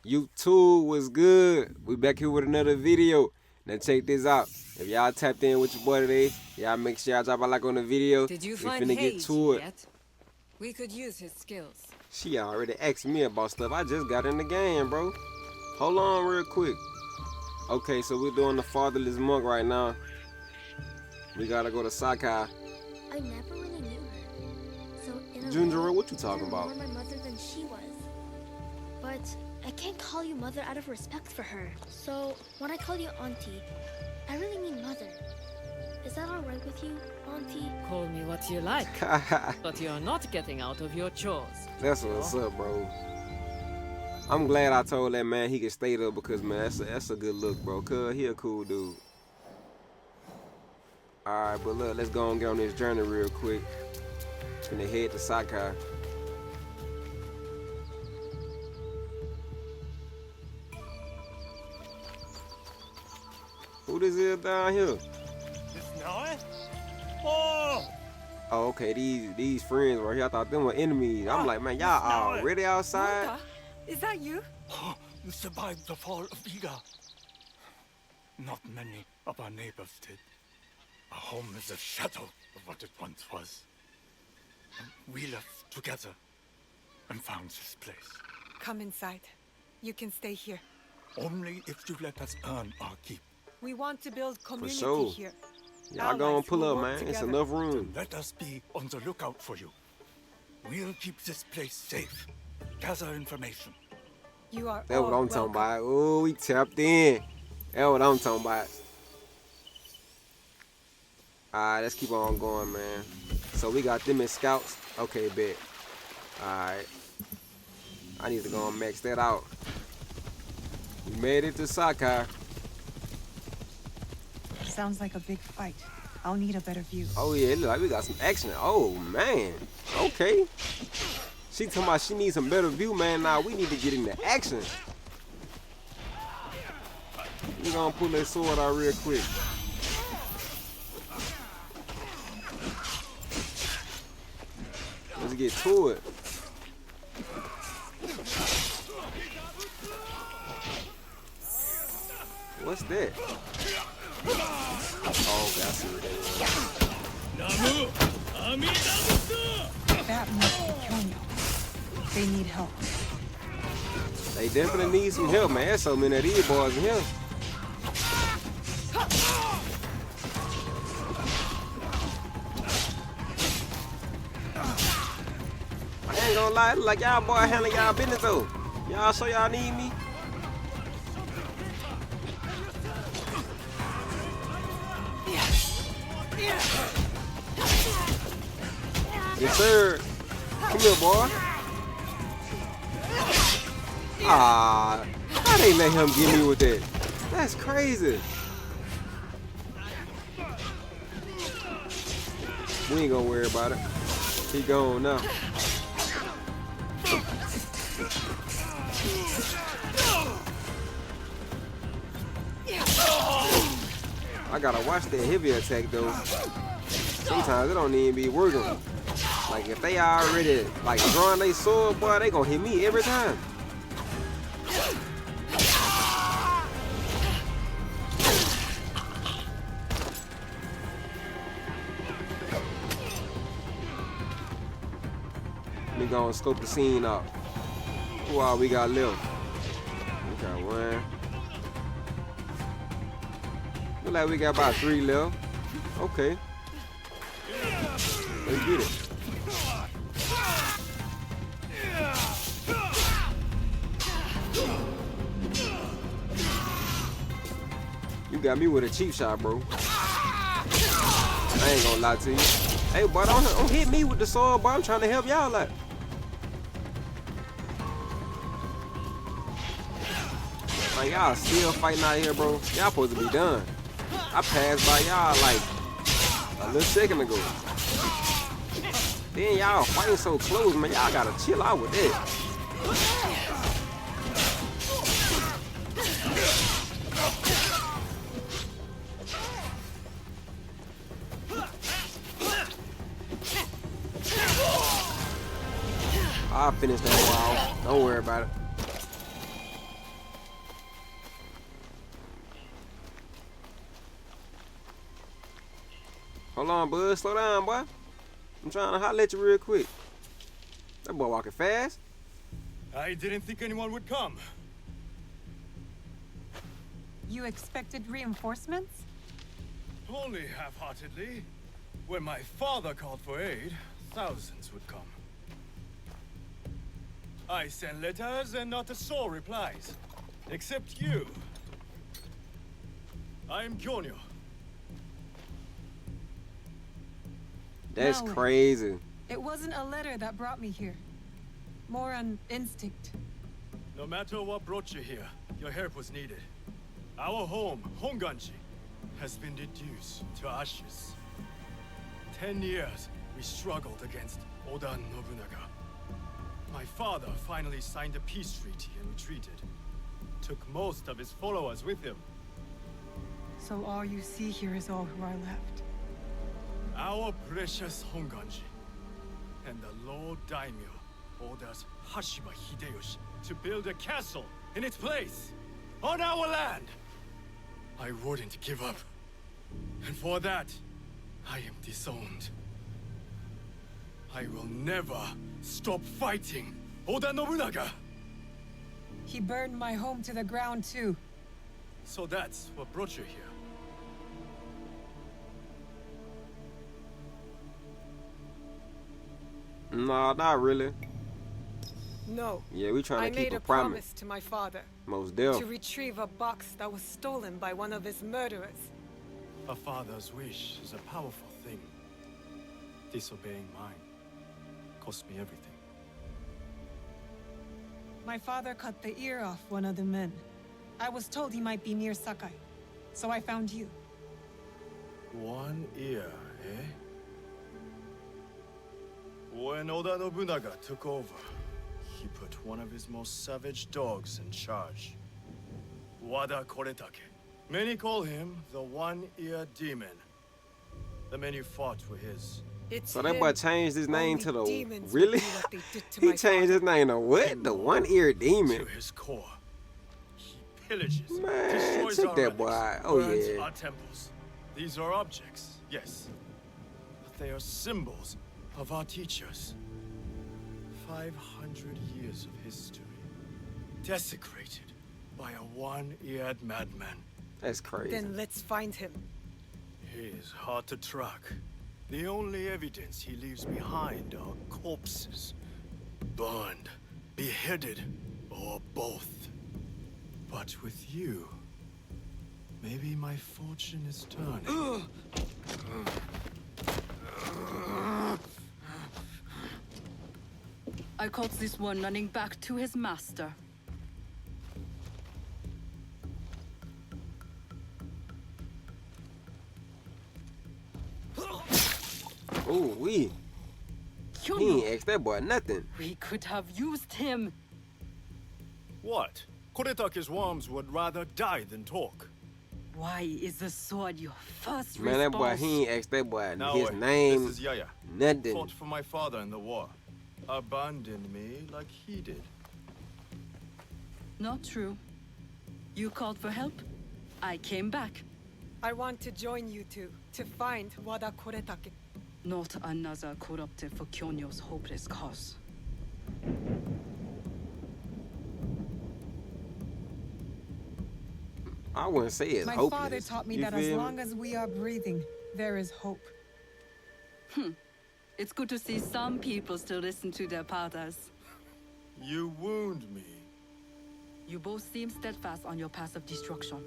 YouTube was good. We back here with another video. Now check this out. If y'all tapped in with your boy today, y'all make sure y'all drop a like on the video. Did you We find finna get to it. yet? We could use his skills. She already asked me about stuff. I just got in the game, bro. Hold on real quick. Okay, so we're doing the fatherless monk right now. We gotta go to Sakai. I never really knew her. So in a Junjiro, way, what you talking you're about? more my mother than she was. But I can't call you mother out of respect for her. So when I call you auntie, I really mean mother. Is that alright with you, auntie? Call me what you like, but you're not getting out of your chores. That's what's up, bro. I'm glad I told that man he could stay there because, man, that's a good look, bro. Cuz he a cool dude. Alright, but look, let's go and get on this journey real quick. Gonna head to Sakai. Who this is down here? Oh, okay, these friends right here, I thought them were enemies. I'm like, man, y'all already outside? Martha, is that you? You survived the fall of Iga. Not many of our neighbors did. Our home is a shadow of what it once was. We left together and found this place. Come inside. You can stay here. Only if you let us earn our keep. We want to build community sure. here. Y'all go and pull Allies up, will man. work It's together. enough room. Let us be on the lookout for you. We'll keep this place safe. Gather information. You are That's what all I'm talking welcome. about. Oh, we tapped in. That's what I'm talking about. Alright, let's keep on going, man. So we got them as scouts. Okay, bet. Alright. I need to go and max that out. We made it to Sakai. Sounds like a big fight. I'll need a better view. Oh yeah, it look like we got some action. Oh man. Okay. She talking about she needs some better view, man. Now we need to get into action. We gonna pull that sword out real quick. Let's get to it. What's that? Oh, okay, I see what that is. That must be Kyonya. They need help. They definitely need some help, man. There's so many of these boys in here. I ain't gonna lie, it look like y'all boy handling y'all business though. Y'all sure y'all need me? Yes, sir. Come here, boy. Ah, how they let him get me with that? That's crazy. We ain't gonna worry about it. He gone now. I gotta watch that heavy attack though. Sometimes it don't even be working. Like if they already like drawing their sword, boy, they gonna hit me every time. We gonna scope the scene out. Who all we got left? We got one. Look like we got about 3 left. Okay. Let's get it. You got me with a cheap shot, bro. I ain't gonna lie to you. Hey, boy, don't hit me with the sword, boy. I'm trying to help y'all out. Like, y'all still fighting out here, bro. Y'all supposed to be done. I passed by y'all like a little second ago. Then y'all fighting so close, man. Y'all gotta chill out with that. I'll finish that wall. Don't worry about it. Hold on, bud. Slow down, boy. I'm trying to holler at you real quick. That boy walking fast. I didn't think anyone would come. You expected reinforcements? Only half-heartedly. When my father called for aid, thousands would come. I send letters and not a soul replies. Except you. I'm Kyonyo. That's No. crazy. It wasn't a letter that brought me here. More an instinct. No matter what brought you here, your help was needed. Our home, Honganji, has been reduced to ashes. 10 years, we struggled against Oda Nobunaga. My father finally signed a peace treaty and retreated. Took most of his followers with him. So all you see here is all who are left. Our precious Honganji. And the Lord Daimyo orders Hashima Hideyoshi to build a castle in its place, on our land. I wouldn't give up. And for that, I am disowned. I will never stop fighting Oda Nobunaga. He burned my home to the ground too. So that's what brought you here. Nah, not really. No. Yeah, we trying I to keep made a a promise. promise to my father Most to deaf. retrieve a box that was stolen by one of his murderers. A father's wish is a powerful thing. Disobeying mine cost me everything. My father cut the ear off one of the men. I was told he might be near Sakai, so I found you. One ear, eh? When Oda Nobunaga took over, he put one of his most savage dogs in charge. Wada Koretake. Many call him the One-Ear Demon. The men you fought were his. It's So that boy him. changed his name Only to the... demons would Really? do what they did to He my changed his name to what? The one-eared To demon. his core, he pillages, Man, destroys check our that boy relics, out. Oh, burns yeah. our temples. These are objects, yes, but they are symbols of our teachers. 500 years of history, desecrated by a one-eared madman. That's crazy. Then let's find him. He is hard to track. The only evidence he leaves behind are corpses. Burned, beheaded, or both. But with you, maybe my fortune is turning. I caught this one running back to his master. Ooh, he Kyonyo, ain't asked that boy nothing. we could have used him. What? Koretake's worms would rather die than talk. Why is the sword your first Man, that boy, response? he ain't asked that boy Now, his name, this is Yaya. nothing. Fought for my father in the war. Abandoned me like he did. Not true. You called for help. I came back. I want to join you two to find Wada Koretake. Not another corrupted for Kyonyo's hopeless cause. I wouldn't say it's My hopeless. father taught me You that as feel long as we are breathing, there is hope. It's good to see some people still listen to their fathers. You wound me. You both seem steadfast on your path of destruction.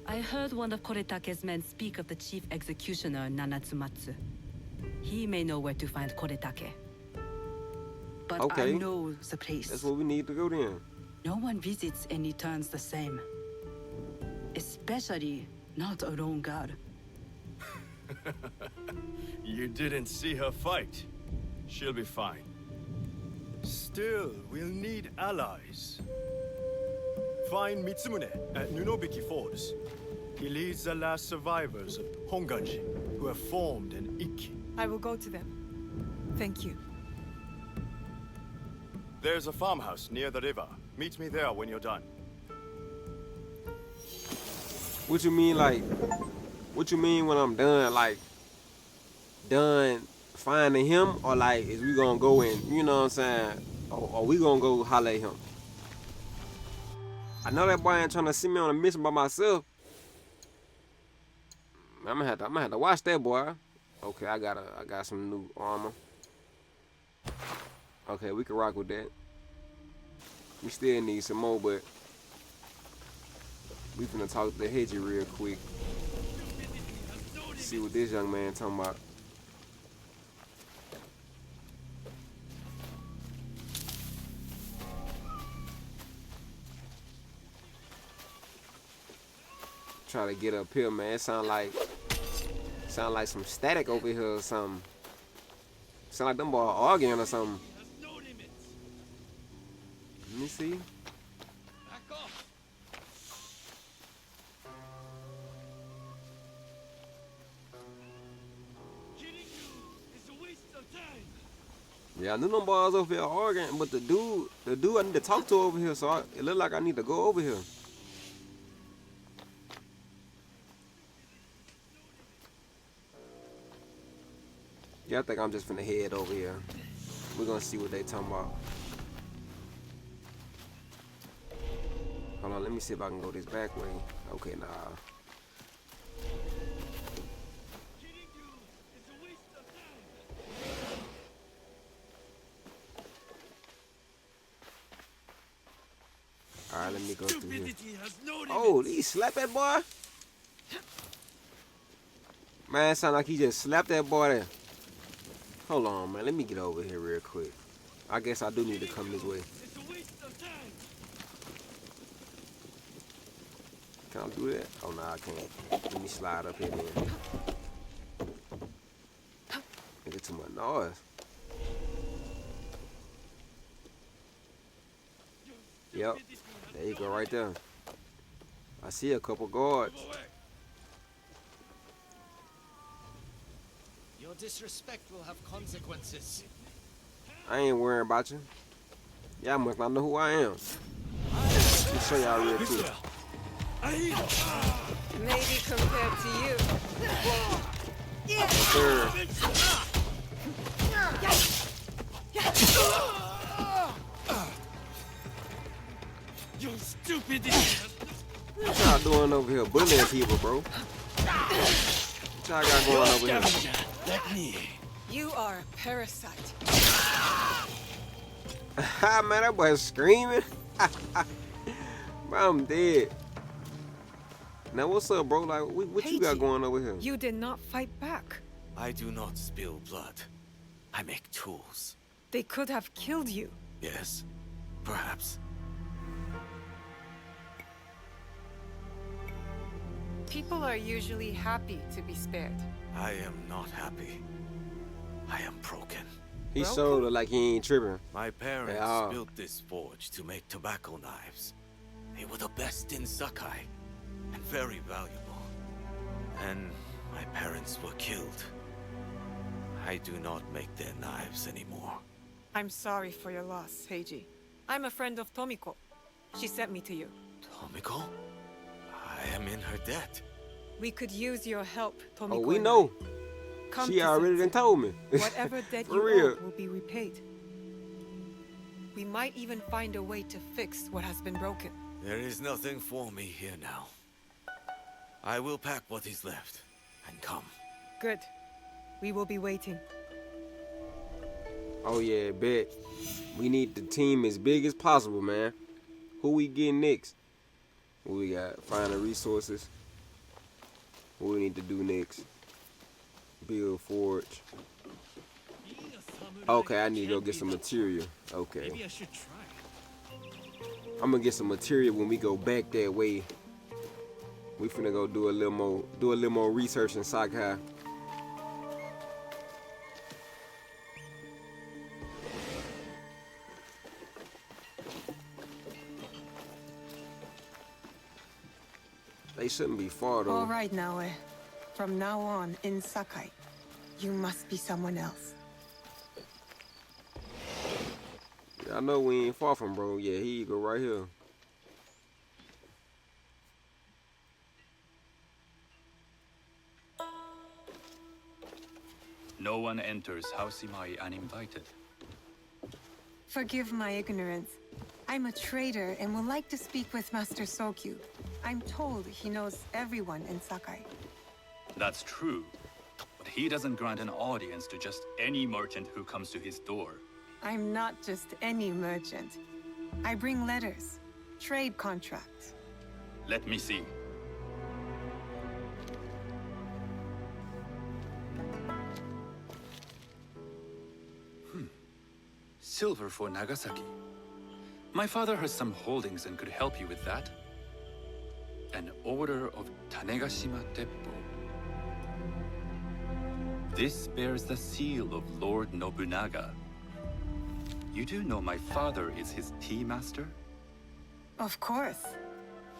I heard one of Koretake's men speak of the chief executioner, Nanatsumatsu. He may know where to find Koretake. But Okay. I know the place. That's where we need to go then. No one visits and returns the same. Especially not a lone guard. You didn't see her fight. She'll be fine. Still, we'll need allies. Find Mitsumune at Nunobiki Falls. He leads the last survivors of Honganji, who have formed an Ikki. I will go to them. Thank you. There's a farmhouse near the river. Meet me there when you're done. What you mean, like, what you mean when I'm done? Like, done finding him, or like is we gonna go and you know what I'm saying, or we gonna go holler at him? I know that boy ain't trying to see me on a mission by myself. I'm gonna have to watch that boy. Okay, I got some new armor. Okay, we can rock with that. We still need some more, but we finna talk to the Hedgie real quick. See what this young man talking about. Try to get up here, man. It sound like some static over here or something. Sound like them boys arguing or something. Let me see. Yeah, I knew them boys over here arguing, but the dude I need to talk to over here, so it look like I need to go over here. Yeah, I think I'm just finna head over here. We're gonna see what they talking about. Hold on, let me see if I can go this back way. Okay, nah. Alright, let me go through here. Oh, did he slap that boy? Man, it sound like he just slapped that boy there. Hold on, man. Let me get over here real quick. I guess I do need to come this way. Can I do that? Oh, no, I can't. Let me slide up here then. Get too much noise. Yep. There you go right there. I see a couple guards. Your disrespect will have consequences. I ain't worrying about you. Y'all must not know who I am. Let me show y'all real quick. Maybe compared to you. Yes, sir. You stupid idiot! What y'all doing over here? Bullying people, bro. What y'all got going over here? Let me. You are a parasite. Man, that boy's screaming. Bro, I'm dead. Now, what's up, bro? Like, what you got going over here? You did not fight back. I do not spill blood. I make tools. They could have killed you. Yes, perhaps. People are usually happy to be spared. I am not happy. I am broken. He showed it like he ain't tripping. My parents Yeah. built this forge to make tobacco knives. They were the best in Sakai, and very valuable. And my parents were killed. I do not make their knives anymore. I'm sorry for your loss, Heiji. I'm a friend of Tomiko. She sent me to you. Tomiko? I am in her debt. We could use your help, Tomiko. Oh, we and know. I. Come She to already done Sensei. told me. Whatever debt For you real. owe will be repaid. We might even find a way to fix what has been broken. There is nothing for me here now. I will pack what is left and come. Good. We will be waiting. Oh, yeah, bet. We need the team as big as possible, man. Who we getting next? What we got? Find the resources. What we need to do next? Build forge. Okay, I need to go get some material. Okay. Maybe I should try. I'm gonna get some material when we go back that way. We finna go do a little more research in Sakai. They shouldn't be far though. All right, Naoe. From now on, in Sakai, you must be someone else. Yeah, I know we ain't far from bro. Yeah, he go right here. No one enters House Imai uninvited. Forgive my ignorance. I'm a trader and would like to speak with Master Sokyu. I'm told he knows everyone in Sakai. That's true. But he doesn't grant an audience to just any merchant who comes to his door. I'm not just any merchant. I bring letters, trade contracts. Let me see. Silver for Nagasaki. My father has some holdings and could help you with that. An order of Tanegashima Teppo. This bears the seal of Lord Nobunaga. You do know my father is his tea master? Of course.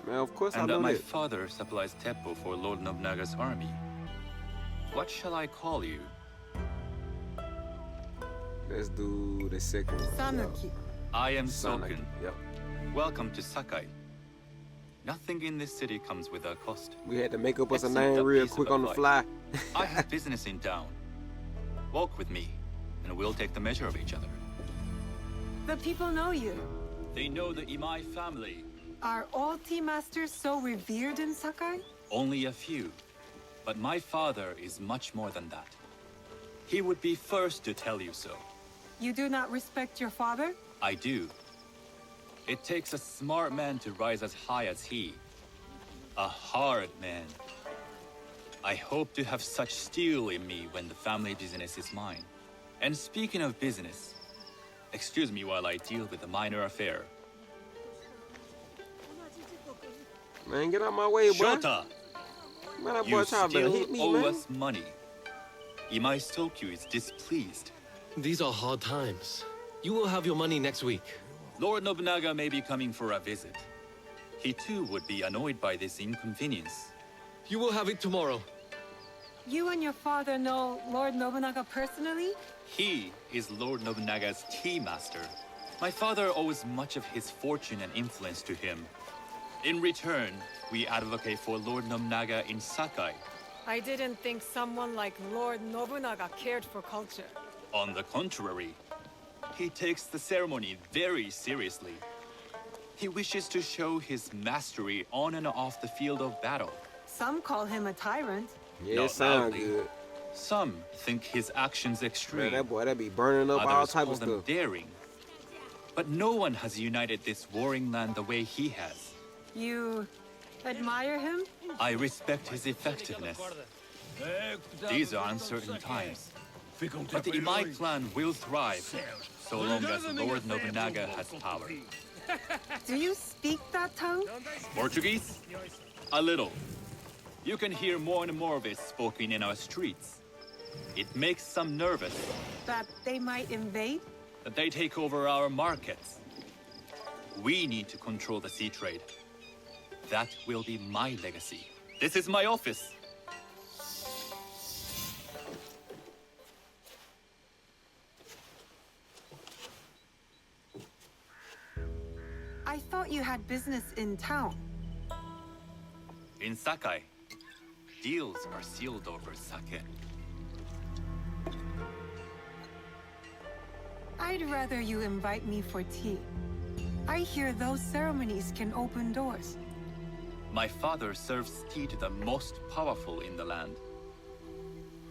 Man, of course I And know that my that. father supplies Teppo for Lord Nobunaga's army. What shall I call you? Let's do the second one. Sanuki. I am Sanuki. Soken. Yep. Welcome to Sakai. Nothing in this city comes without cost. We had to make up us a Except name a real piece of quick on the advice. fly. I have business in town. Walk with me, and we'll take the measure of each other. The people know you. They know the Imai family. Are all tea masters so revered in Sakai? Only a few. But my father is much more than that. He would be first to tell you so. You do not respect your father? I do. It takes a smart man to rise as high as he. A hard man. I hope to have such steel in me when the family business is mine. And speaking of business, excuse me while I deal with a minor affair. Man, get out my way, boy. Shota! Man, that boy You trying to still hit me, owe man. us money. Imai Sokyu is displeased. These are hard times. You will have your money next week. Lord Nobunaga may be coming for a visit. He too would be annoyed by this inconvenience. You will have it tomorrow. You and your father know Lord Nobunaga personally? He is Lord Nobunaga's tea master. My father owes much of his fortune and influence to him. In return, we advocate for Lord Nobunaga in Sakai. I didn't think someone like Lord Nobunaga cared for culture. On the contrary, he takes the ceremony very seriously. He wishes to show his mastery on and off the field of battle. Some call him a tyrant. Yeah, Not it sound loudly. good. Some think his actions extreme. Man, that boy, that be burning up all Others type call of them stuff. daring. But no one has united this warring land the way he has. You admire him? I respect his effectiveness. These are uncertain times. But the Imai clan will thrive, so long as Lord Nobunaga has power. Do you speak that tongue? Portuguese? A little. You can hear more and more of it spoken in our streets. It makes some nervous That they might invade? that they take over our markets. We need to control the sea trade. That will be my legacy. This is my office. I thought you had business in town. In Sakai, deals are sealed over sake. I'd rather you invite me for tea. I hear those ceremonies can open doors. My father serves tea to the most powerful in the land.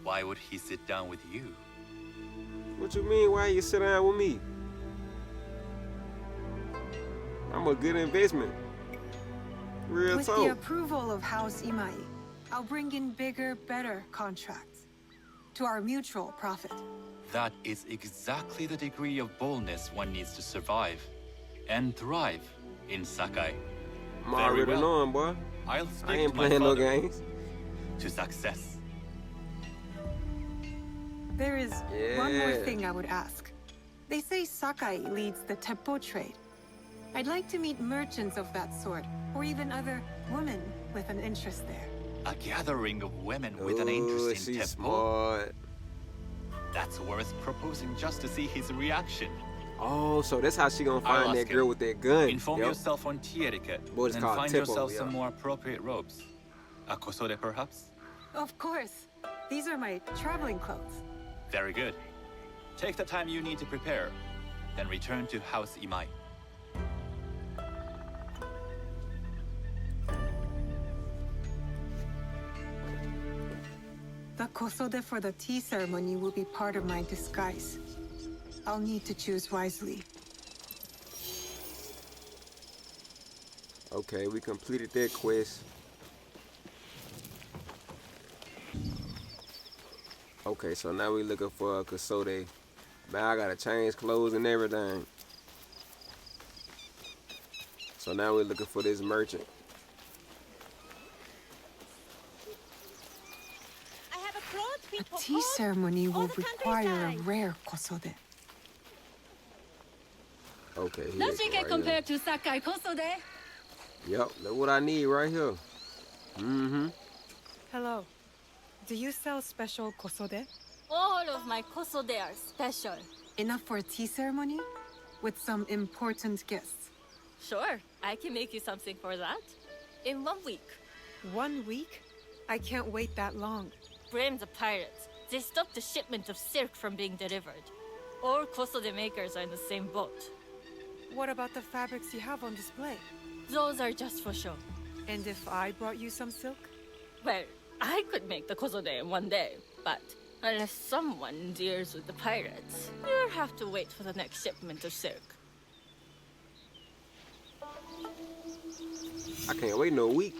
Why would he sit down with you? What you mean? Why you sit down with me? I'm a good investment. Real With the talk. approval of House Imai, I'll bring in bigger, better contracts. To our mutual profit. That is exactly the degree of boldness one needs to survive and thrive in Sakai. I'm Very already well. knowing, boy. I'll I speak ain't to my playing no father games. to success. There is one more Yeah. thing I would ask. They say Sakai leads the Teppo trade. I'd like to meet merchants of that sort, or even other women with an interest there. A gathering of women with an Ooh, interest in she's Teppo. smart. That's worth proposing just to see his reaction. Oh, so that's how she gonna I'll find that ask girl him. with that gun. Inform Yep. yourself on tea etiquette, What is and called find Teppo, yourself yeah. some more appropriate robes. A kosode, perhaps? Of course. These are my traveling clothes. Very good. Take the time you need to prepare, then return to House Imai. The kosode for the tea ceremony will be part of my disguise. I'll need to choose wisely. Okay, we completed that quest. Okay, so now we looking for a Kallmesed. Man, I gotta change clothes and everything. So now we're looking for this merchant. I have a cloth A tea ceremony will the require a countryside. rare kosode. Okay, here Nothing it can go right compare to Sakai Kosode. here. Yep, that's what I need right here. Mm-hmm. Hello. Do you sell special kosode? All of my kosode are special. Enough for a tea ceremony? With some important guests. Sure, I can make you something for that. In 1 week. 1 week? I can't wait that long. Blame the pirates. They stopped the shipment of silk from being delivered. All kosode makers are in the same boat. What about the fabrics you have on display? Those are just for show. And if I brought you some silk? Well, I could make the kosode in 1 day, but unless someone deals with the pirates, you'll have to wait for the next shipment of silk. I can't wait no week.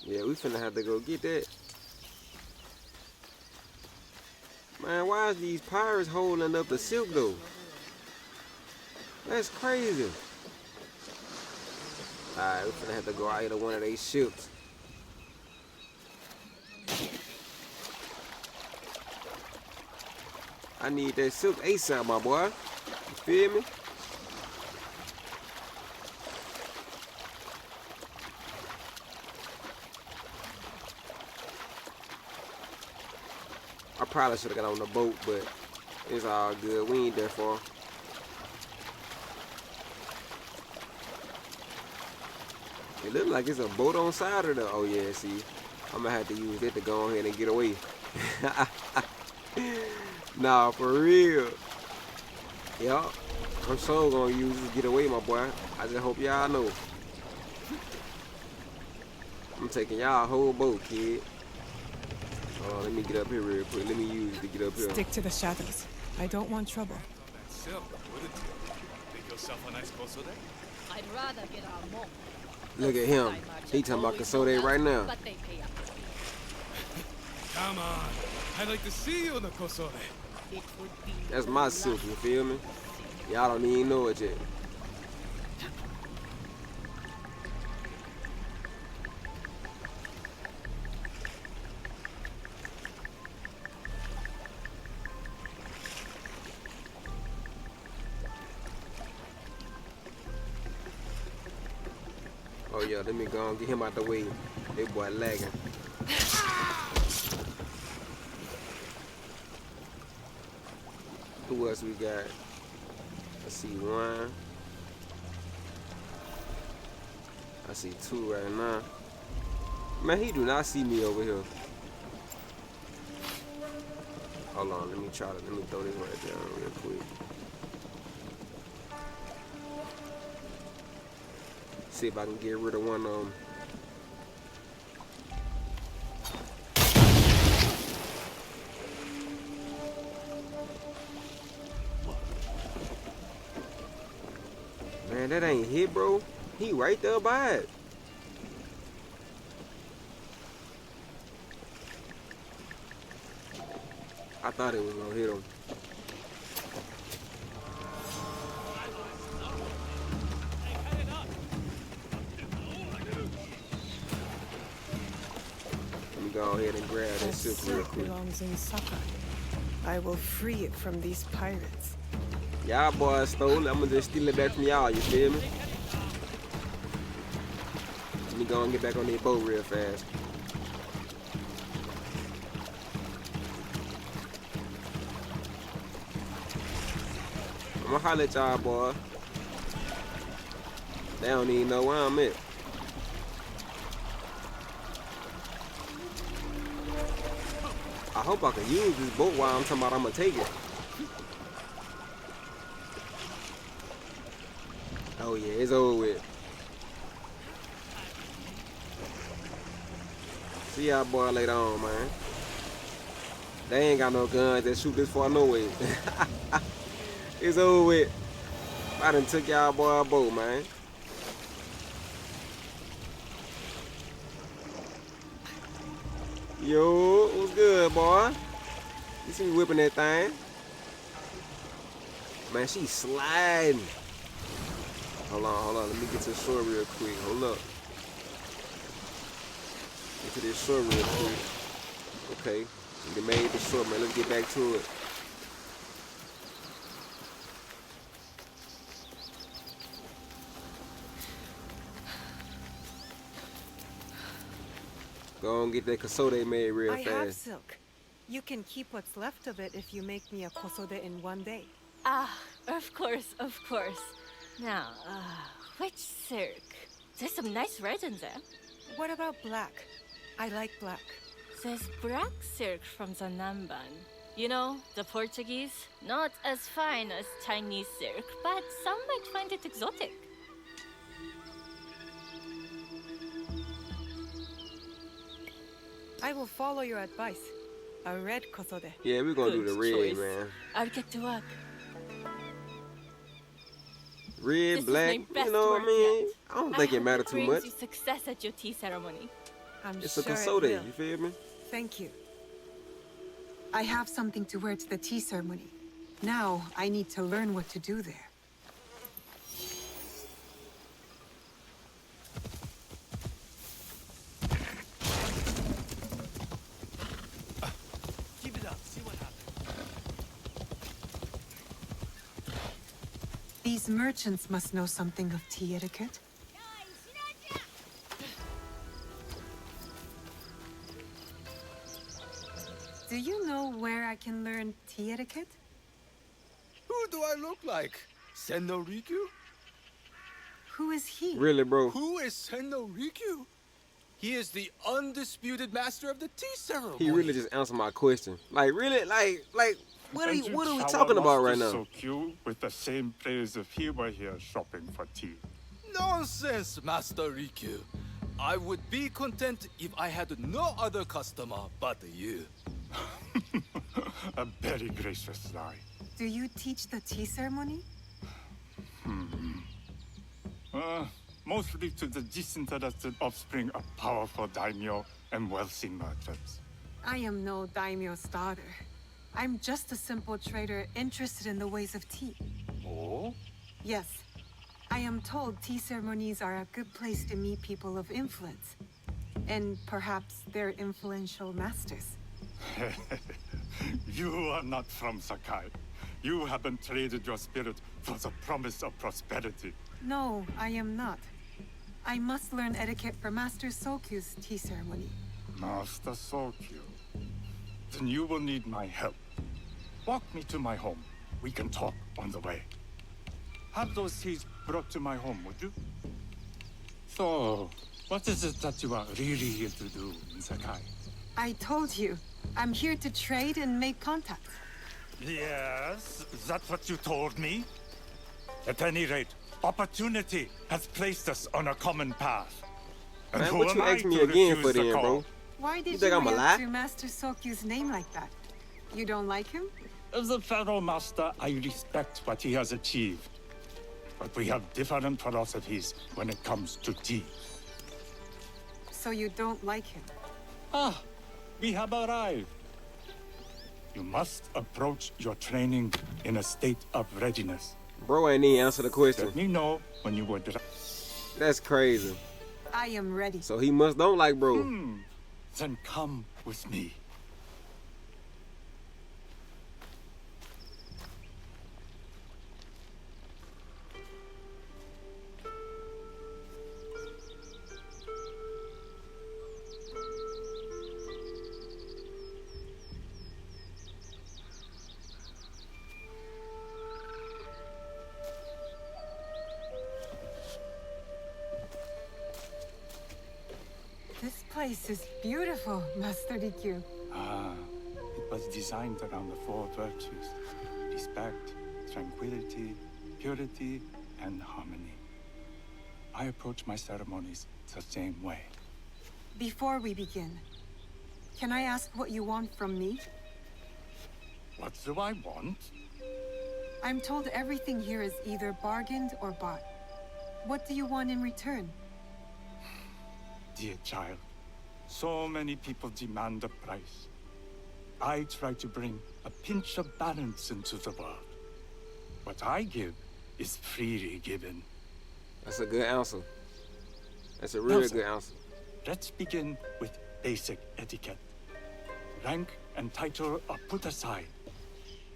Yeah, we finna have to go get that. Man, why is these pirates holding up the silk though? That's crazy. Alright, we finna have to go out to one of these ships. I need that silk ASAP, my boy. You feel me? I probably should have got on the boat, but it's all good. We ain't that far. It looks like it's a boat on side of the. Oh yeah, see, I'm gonna have to use it to go ahead and get away. Nah, for real. Yup, I'm so gonna use it to get away, my boy. I just hope y'all know. I'm taking y'all a whole boat, kid. Hold on, let me get up here real quick. Let me use it to get up here. Stick to the shadows. I don't want trouble. Silk, wouldn't you? Make yourself a nice kosode? I'd rather get our mom. Look at him. He talking about Kallmesed right now. But they pay up. Come on. I'd like to see you in the kosode. It would be That's my silk, you feel me? Y'all don't even know it yet. Oh yeah, let me go and get him out the way. That boy lagging. Who else we got? I see one. I see two right now. Man, he do not see me over here. Hold on, let me throw this right down real quick. See if I can get rid of one of them. Man, that ain't hit, bro. He right there by it. I thought it was gonna hit him. Let me go ahead and grab that silk real quick. belongs in Sakai. I will free it from these pirates. Y'all boys stole it. I'm gonna just steal it back from y'all, you feel me? Let me go and get back on that boat real fast. I'm gonna holler at y'all, boy. They don't even know where I'm at. hope I can use this boat while I'm talking about I'm gonna take it. Oh yeah, it's over with. See y'all boy later on, man. They ain't got no guns that shoot this far no way. It's over with. I done took y'all boy a boat, man. Yo, what's good, boy? You see me whipping that thing? Man, she sliding. Hold on. Let me get to the shore real quick. Hold up. Get to this shore real quick. Okay. We made the shore, man. Let's get back to it. Go and get that kosode made real I fast. have silk. You can keep what's left of it if you make me a kosode in one day. Ah, of course. Now, which silk? There's some nice red in there. What about black? I like black. There's black silk from the Namban. You know, the Portuguese. Not as fine as Chinese silk, but some might find it exotic. I will follow your advice. A red kosode. Yeah, we're gonna do the Good red, choice. man. I'll get to work. Red, This is black, my best you know what I work mean? yet. I don't think it hope matters too brings much. you success at your tea ceremony. I'm It's sure a it kosode, will. you feel me? Thank you. I have something to wear to the tea ceremony. Now, I need to learn what to do there. Keep it up. See what happens. These merchants must know something of tea etiquette. Do you know where I can learn tea etiquette? Who do I look like? Senno Rikyu? Who is he? Really, bro? Who is Senno Rikyu? He is the undisputed master of the tea ceremony. He really just answered my question. Like, really? Like, what are we talking about right now? So cute with the same place if he were here shopping for tea. Nonsense, Master Rikyu. I would be content if I had no other customer but you. A very gracious lie. Do you teach the tea ceremony? Mostly to the disinterested offspring of powerful daimyo and wealthy merchants. I am no daimyo's daughter. I'm just a simple trader interested in the ways of tea. Oh? Yes. I am told tea ceremonies are a good place to meet people of influence. And perhaps their influential masters. You are not from Sakai. You haven't traded your spirit for the promise of prosperity. No, I am not. I must learn etiquette for Master Sokyu's tea ceremony. Master Sokyu. Then you will need my help. Walk me to my home. We can talk on the way. Have those teas brought to my home, would you? So, what is it that you are really here to do in Sakai? I told you, I'm here to trade and make contacts. Yes, that's what you told me. At any rate, opportunity has placed us on a common path. And Man, who what you am I asked me to again refuse for the then, call? bro? Why did think you I'm a lie? react to Master Sokyu's name like that? You don't like him? As a Pharaoh Master, I respect what he has achieved. But we have different philosophies when it comes to tea. So you don't like him? Ah, we have arrived. You must approach your training in a state of readiness. Bro ain't even answer the question. Let me know when you would. That's crazy. I am ready. So he must don't like bro. Then come with me. This place is beautiful, Master Rikyu. Ah, It was designed around the four virtues: respect, tranquility, purity, and harmony. I approach my ceremonies the same way. Before we begin, can I ask what you want from me? What do I want? I'm told everything here is either bargained or bought. What do you want in return? Dear child, so many people demand a price. I try to bring a pinch of balance into the world. What I give is freely given. That's a good answer. That's a really good answer. Let's begin with basic etiquette. Rank and title are put aside.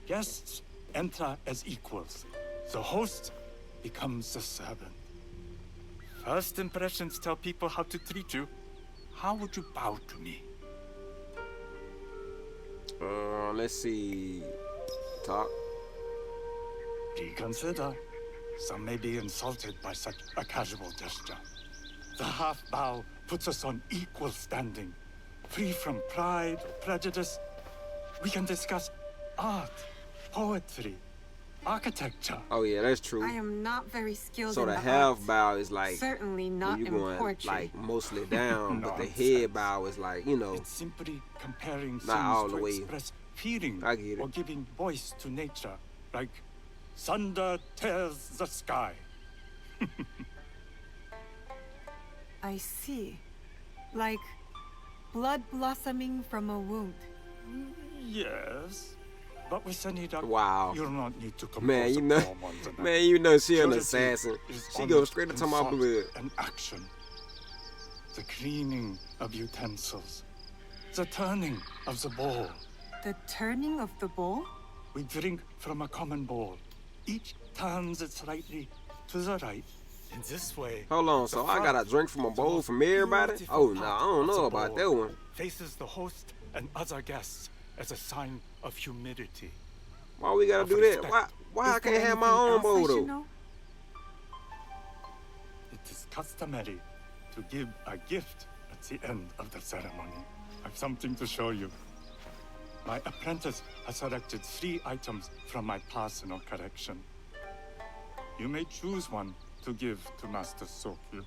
Guests enter as equals. The host becomes the servant. First impressions tell people how to treat you. How would you bow to me? Let's see. Talk. Reconsider. Some may be insulted by such a casual gesture. The half bow puts us on equal standing, free from pride, prejudice. We can discuss art, poetry, architecture. Oh yeah, that's true. I am not very skilled So in the the half arts. bow is like Certainly when not you in going poetry. like mostly down, but the Nonsense. head bow is like, you know, It's simply comparing not all things the to way. express feeling I get it. or giving voice to nature, like thunder tears the sky. I see. Like blood blossoming from a wound. Yes, but with Senida, Wow. you'll not need to compose Man, you a know, poem on the night. man, you know she an Purity assassin. is She honored goes straight in into my thought blood. and action. The cleaning of utensils, the turning of the bowl. The turning of the bowl? We drink from a common bowl. Each turns it slightly to the right. In this way, Hold on, the so I front, gotta drink from a the bowl most from everybody? beautiful Oh no, part I don't of know the about bowl that one. faces the host and other guests as a sign of humility. Why we gotta Of do that? respect. Why I Is there can't have my anything own else I bowl should though? know? It is customary to give a gift at the end of the ceremony. I've something to show you. My apprentice has selected 3 items from my personal collection. You may choose one to give to Master Sokyu.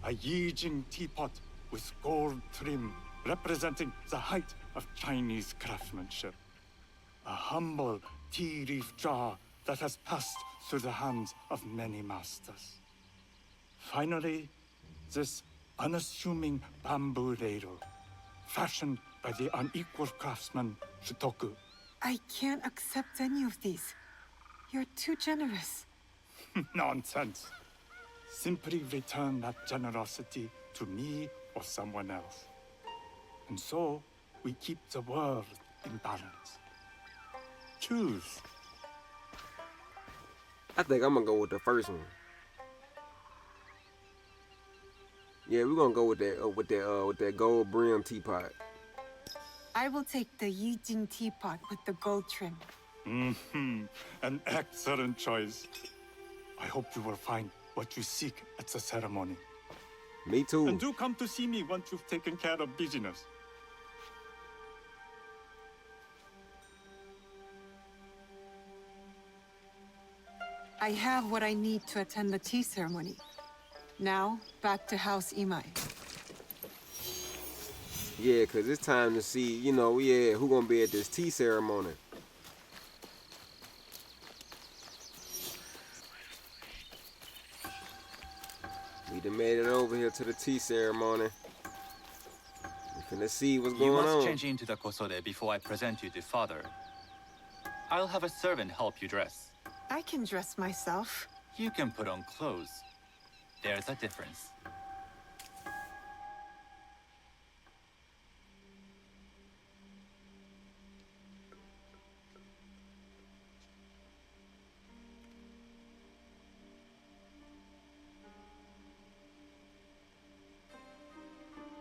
A Yijing teapot with gold trim representing the height of Chinese craftsmanship. A humble tea leaf jar that has passed through the hands of many masters. Finally, this unassuming bamboo ladle, fashioned by the unequal craftsman Shitoku. I can't accept any of these. You're too generous. Nonsense. Simply return that generosity to me or someone else. And so, we keep the world in balance. Choose. I think I'm gonna go with the first one. Yeah, we're gonna go with that gold brim teapot. I will take the Yijing teapot with the gold trim. An excellent choice. I hope you will find what you seek at the ceremony. Me too. And do come to see me once you've taken care of business. I have what I need to attend the tea ceremony. Now, back to House Imai. Yeah, cause it's time to see, you know, yeah, who gonna be at this tea ceremony. We done made it over here to the tea ceremony. We finna see what's You going must on. change into the kosode before I present you to father. I'll have a servant help you dress. I can dress myself. You can put on clothes. There's a difference.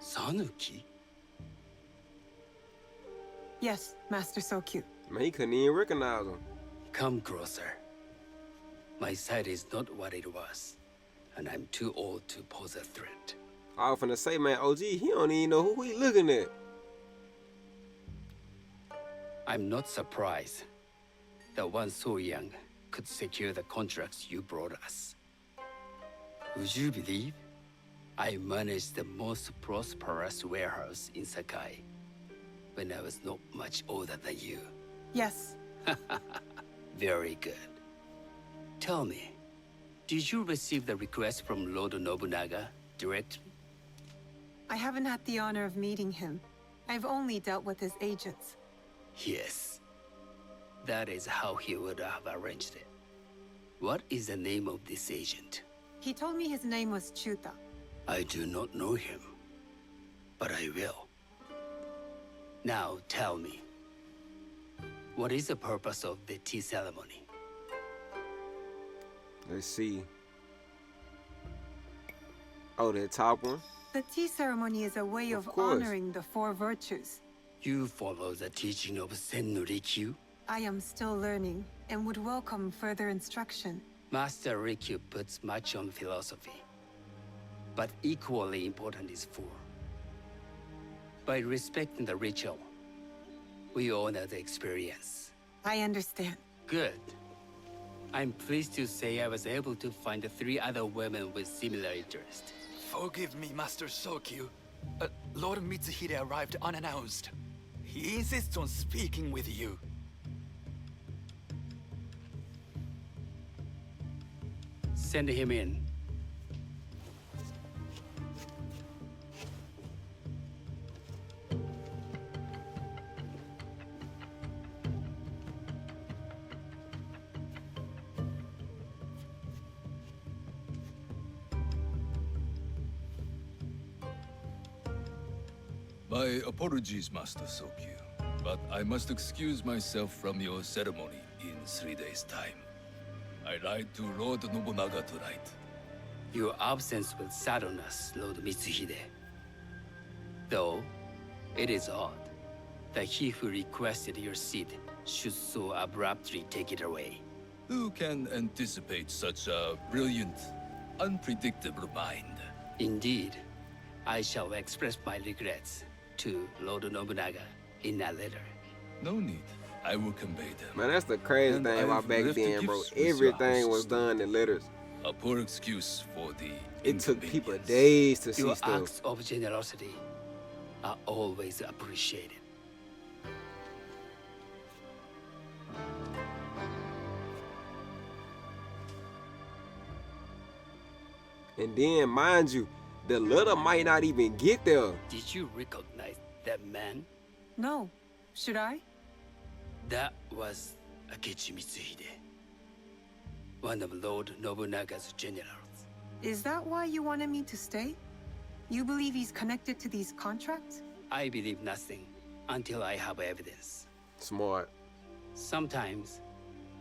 Sanuki? Yes, Master Sokyu. Man, he couldn't even recognize him. Come closer. My sight is not what it was, and I'm too old to pose a threat. I was finna say, man, OG, he don't even know who he looking at. I'm not surprised that one so young could secure the contracts you brought us. Would you believe I managed the most prosperous warehouse in Sakai when I was not much older than you? Yes. Very good. Tell me, did you receive the request from Lord Nobunaga directly? I haven't had the honor of meeting him. I've only dealt with his agents. Yes. That is how he would have arranged it. What is the name of this agent? He told me his name was Chuta. I do not know him, but I will. Now tell me, what is the purpose of the tea ceremony? Let's see. Oh, the top one? The tea ceremony is a way of course. honoring the four virtues. You follow the teaching of Sen no Rikyu? I am still learning and would welcome further instruction. Master Rikyu puts much on philosophy, but equally important is form. By respecting the ritual, we honor the experience. I understand. Good. I'm pleased to say I was able to find 3 other women with similar interest. Forgive me, Master Sokyu. Lord Mitsuhide arrived unannounced. He insists on speaking with you. Send him in. My apologies, Master Sokyu, but I must excuse myself from your ceremony in 3 days' time. I lied to Lord Nobunaga tonight. Your absence will sadden us, Lord Mitsuhide. Though, it is odd that he who requested your seat should so abruptly take it away. Who can anticipate such a brilliant, unpredictable mind? Indeed, I shall express my regrets to Lord Nobunaga in a letter. No need. I will convey them. Man, that's the crazy And thing about I've back left the then, bro. gifts with your Everything house was still. done in letters. A poor excuse for the It took people inconvenience. days to see Your stuff. acts of generosity are always appreciated. And then, mind you, the letter might not even get there. Did you recognize that man? No. Should I? That was Akechi Mitsuhide, one of Lord Nobunaga's generals. Is that why you wanted me to stay? You believe he's connected to these contracts? I believe nothing until I have evidence. Smart. Sometimes,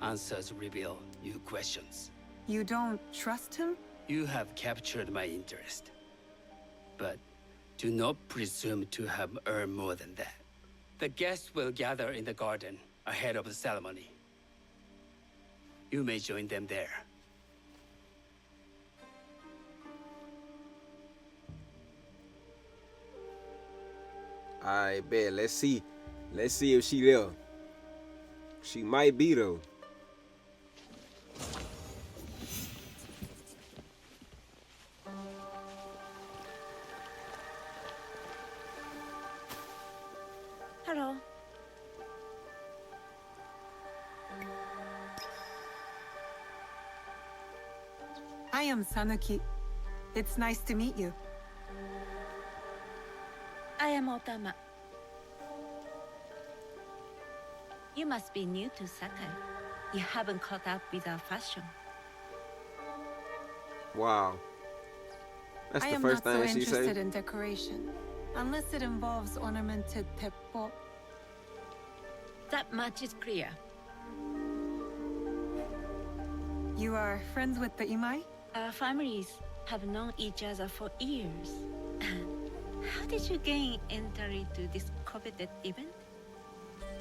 answers reveal new questions. You don't trust him? You have captured my interest. But do not presume to have earned more than that. The guests will gather in the garden ahead of the ceremony. You may join them there. I bet. Let's see. Let's see if she there. She might be though. Hello. I am Sanuki. It's nice to meet you. I am Otama. You must be new to Sakai. You haven't caught up with our fashion. Wow. That's I the am first not so thing she interested say. in decoration, unless it involves ornamented teppo. That much is clear. You are friends with the Imai? Our families have known each other for years. How did you gain entry to this coveted event?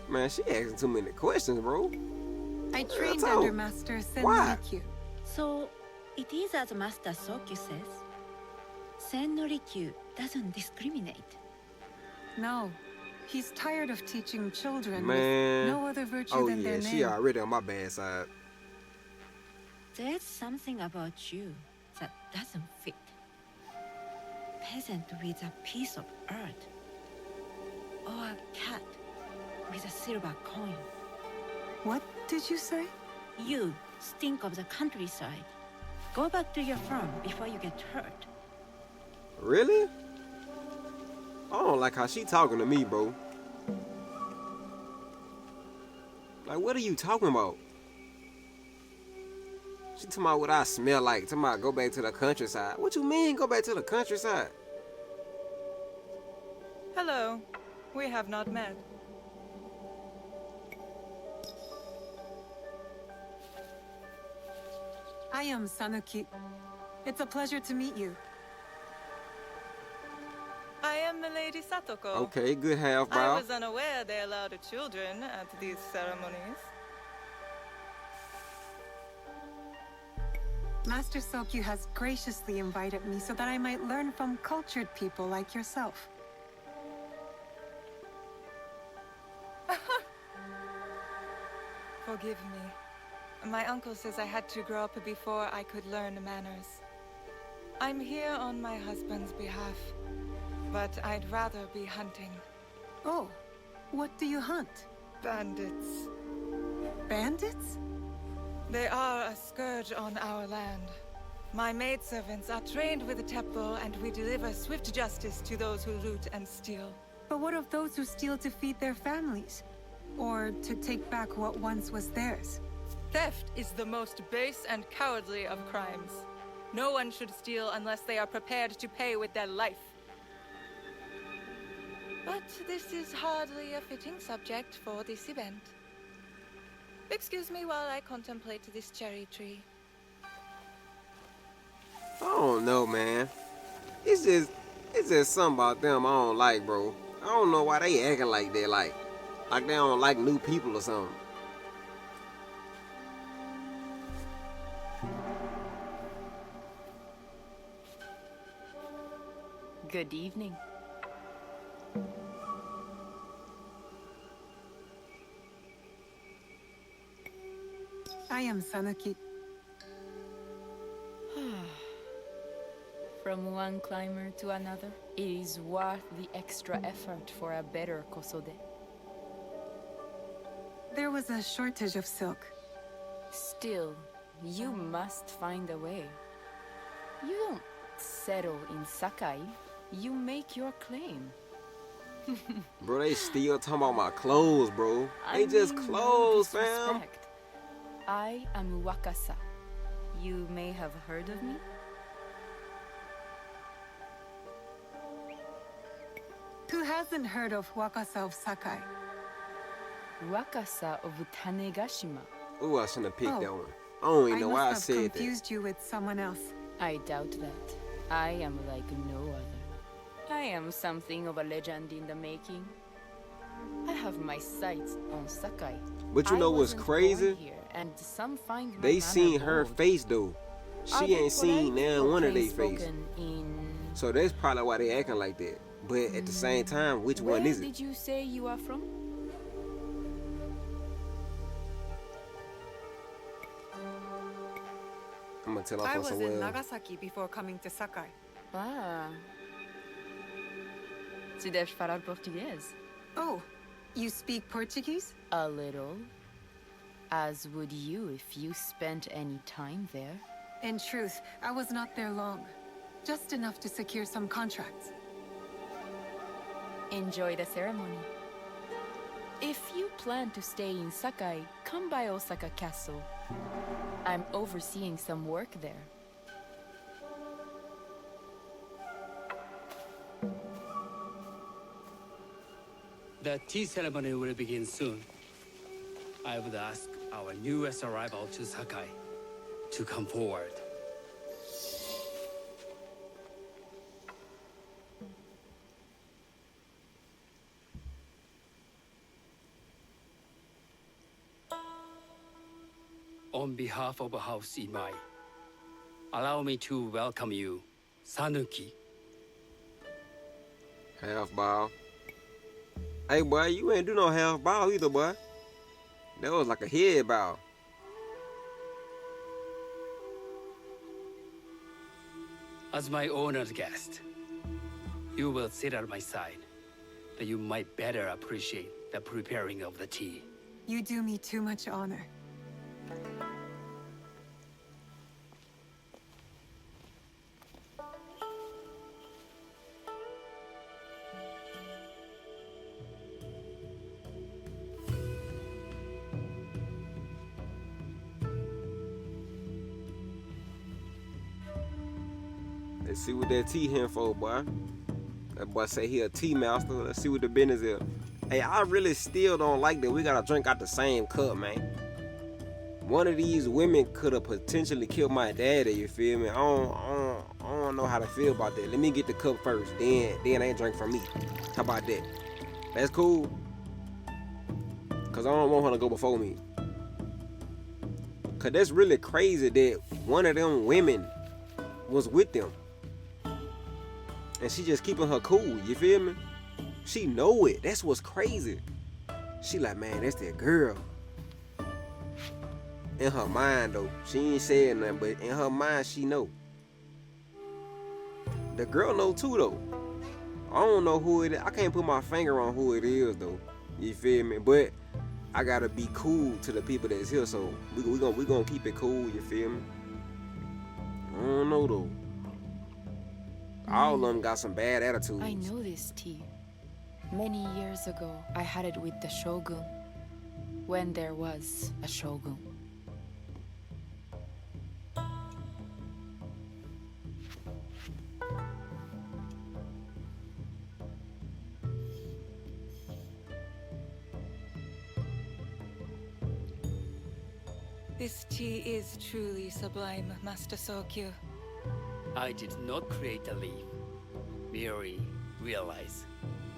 Man, she asking too many questions, bro. I trained all. under Master Why? Senrikyu. So, it is as Master Sokyu says. Sen no Rikyu doesn't discriminate. No, He's tired of teaching children Man. with no other virtue Oh than yeah, their she name. already on my bad side. There's something about you that doesn't fit. Peasant with a piece of earth. Or a cat with a silver coin. What did you say? You stink of the countryside. Go back to your farm before you get hurt. Really? I don't like how she talking to me, bro. Like, what are you talking about? She talking about what I smell like. Talking about go back to the countryside. What you mean go back to the countryside? Hello. We have not met. I am Sanuki. It's a pleasure to meet you. I am Milady Satoko. Okay, good half bow. I was unaware they allowed children at these ceremonies. Master Sokyu has graciously invited me so that I might learn from cultured people like yourself. Forgive me. My uncle says I had to grow up before I could learn manners. I'm here on my husband's behalf, but I'd rather be hunting. Oh, what do you hunt? Bandits. Bandits? They are a scourge on our land. My maidservants are trained with the teppo, and we deliver swift justice to those who loot and steal. But what of those who steal to feed their families? Or to take back what once was theirs? Theft is the most base and cowardly of crimes. No one should steal unless they are prepared to pay with their life. But this is hardly a fitting subject for this event. Excuse me while I contemplate this cherry tree. I don't know, man. It's just something about them I don't like, bro. I don't know why they acting like that, like they don't like new people or something. Good evening. I am Sanuki. From one climber to another, it is worth the extra effort for a better kosode. There was a shortage of silk. Still, you must find a way. You don't settle in Sakai. You make your claim. Bro, they still talking about my clothes, bro. They just mean, clothes, no fam. disrespect. I am Wakasa. You may have heard of me? Who hasn't heard of Wakasa of Sakai? Wakasa of Tanegashima. Ooh, I shouldn't have picked Oh. that one. I don't even know why I must said have that. confused you with someone else. I doubt that. I am like no other. I am something of a legend in the making. I have my sights on Sakai. But you know what's wasn't crazy? born here, and some find my They manner seen her bold. face though. Are She they ain't seen polite now or one of their face. plain-spoken in... So that's probably why they acting like that. But at the same time, which Where one is it? did you say you are from? I'm gonna tell her I from was in somewhere. Nagasaki before coming to Sakai. Ah. Tu deves falar português? Oh, you speak Portuguese? A little. As would you if you spent any time there. In truth, I was not there long. Just enough to secure some contracts. Enjoy the ceremony. If you plan to stay in Sakai, come by Osaka Castle. I'm overseeing some work there. The tea ceremony will begin soon. I would ask our newest arrival to Sakai to come forward. On behalf of House Imai, allow me to welcome you, Sanuki. Half bow. Hey, boy, you ain't do no half bow either, boy. That was like a head bow. As my honored guest, you will sit at my side, that you might better appreciate the preparing of the tea. You do me too much honor. Let's see what that tea here for, boy. That boy say he a tea master. Let's see what the business is. Hey, I really still don't like that we gotta drink out the same cup, man. One of these women could have potentially killed my daddy, you feel me? I don't know how to feel about that. Let me get the cup first, then they drink from me. How about that? That's cool. Cause I don't want her to go before me. Cause that's really crazy that one of them women was with them. And she just keeping her cool, you feel me? She know it. That's what's crazy. She like, man, that's that girl. In her mind, though. She ain't saying nothing, but in her mind, she know. The girl know too, though. I don't know who it is. I can't put my finger on who it is, though. You feel me? But I gotta be cool to the people that's here, so we gonna keep it cool, you feel me? I don't know, though. All of them got some bad attitudes. I know this tea. Many years ago, I had it with the Shogun. When there was a Shogun. This tea is truly sublime, Master Sokyu. I did not create a leaf, merely realize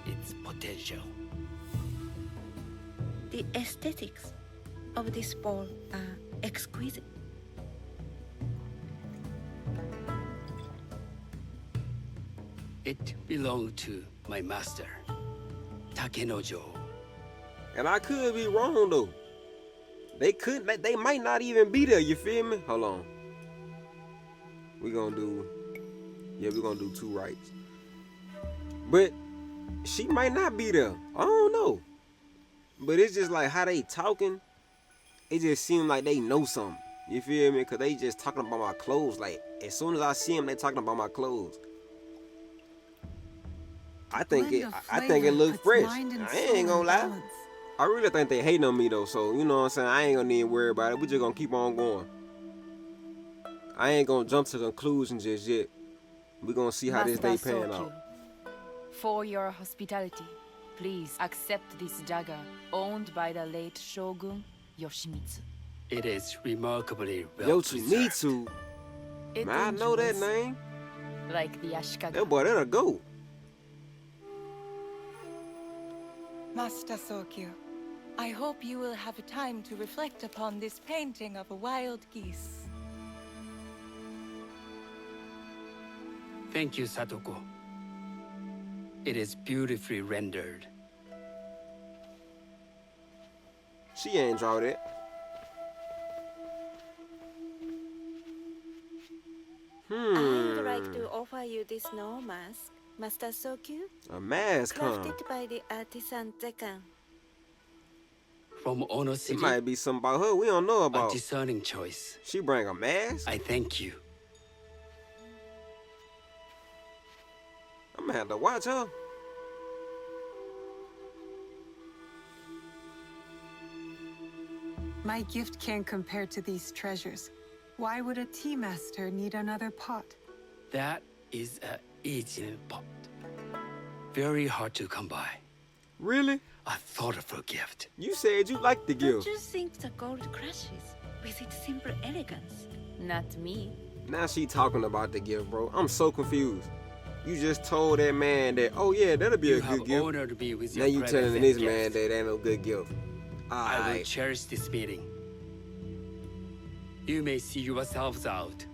its potential. The aesthetics of this bowl are exquisite. It belonged to my master, Takenojo. And I could be wrong, though. They might not even be there, you feel me? Hold on. We're gonna do 2 rights. But she might not be there. I don't know. But it's just like how they talking. It just seems like they know something. You feel me? Cause they just talking about my clothes. Like as soon as I see them, they talking about my clothes. I think it looks fresh. I ain't gonna lie. I really think they hating on me though, so you know what I'm saying? I ain't gonna need to worry about it. We just gonna keep on going. I ain't gonna jump to conclusions just yet. We gonna see how this day pan out. For your hospitality, please accept this dagger owned by the late Shogun Yoshimitsu. It is remarkably well Yoshimitsu? Man, I know that name. Like the Ashikaga. That boy, that'll go. Master Sokyu, I hope you will have time to reflect upon this painting of a wild geese. Thank you, Satoko. It is beautifully rendered. She ain't draw that. I'd like to offer you this snow mask, Master Sokyu. A mask, huh? Crafted by the artisan Zekan. From Ono City. It might be something about her we don't know about. A discerning choice. She bring a mask? I thank you. I'm gonna have to watch her. My gift can't compare to these treasures. Why would a tea master need another pot? That is a aging pot. Very hard to come by. Really? A thoughtful gift. You said you liked the gift. Don't you think the gold crashes with its simple elegance? Not me. Now she talking about the gift, bro. I'm so confused. You just told that man that, oh yeah, that'll be a good gift. Honored me with now your you telling present this gift. man that ain't no good gift. I will cherish this meeting. You may see yourselves out.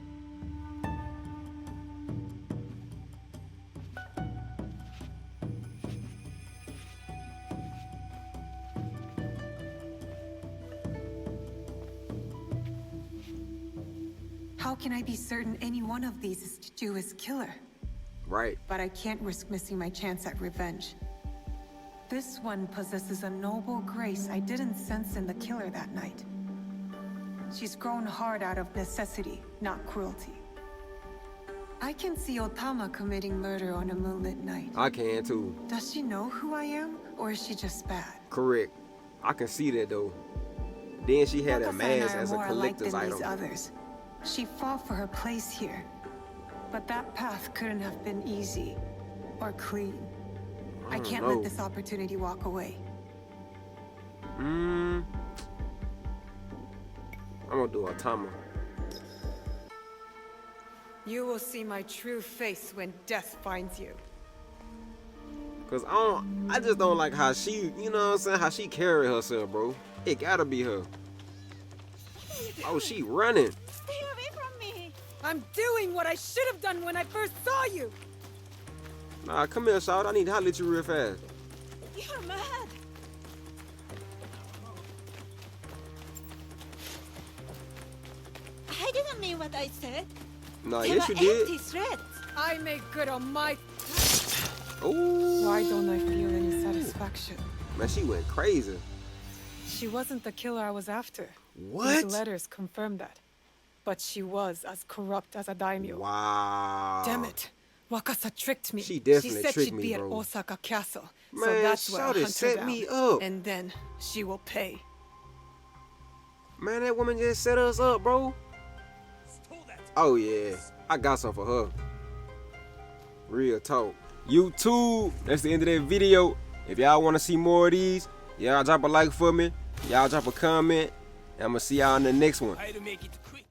How can I be certain any one of these is to do his killer? Right. But I can't risk missing my chance at revenge. This one possesses a noble grace I didn't sense in the killer that night. She's grown hard out of necessity, not cruelty. I can see Otama committing murder on a moonlit night. I can too. Does she know who I am, or is she just bad? Correct. I can see that though. Then she had a Wakasa and mask I are as a more alike collector's than item. these others. She fought for her place here. But that path couldn't have been easy or clean. I can't let this opportunity walk away. I'm gonna do Otama. You will see my true face when death finds you. Cause I just don't like how she, you know what I'm saying, how she carry herself, bro. It gotta be her. Oh, she running. Stay away from me! I'm doing what I should have done when I first saw you! Nah, come here, Shout. I need to holler at you real fast. You're mad! I didn't mean what I said. Nah, They yes were you did. empty threats. I make good on my... Ooh. Why don't I feel any satisfaction? Man, she went crazy. She wasn't the killer I was after. What? These letters confirm that. But she was as corrupt as a daimyo. Wow. Damn it. Wakasa tricked me. She definitely said tricked she'd me, be bro. at Osaka Castle. So Man, that's where I Shawty hunt her set down. me up. And then she will pay. Man, that woman just set us up, bro. Oh, yeah. I got some for her. Real talk. YouTube, that's the end of that video. If y'all want to see more of these, y'all drop a like for me. Y'all drop a comment. And I'm going to see y'all in the next one. I had to make it quick.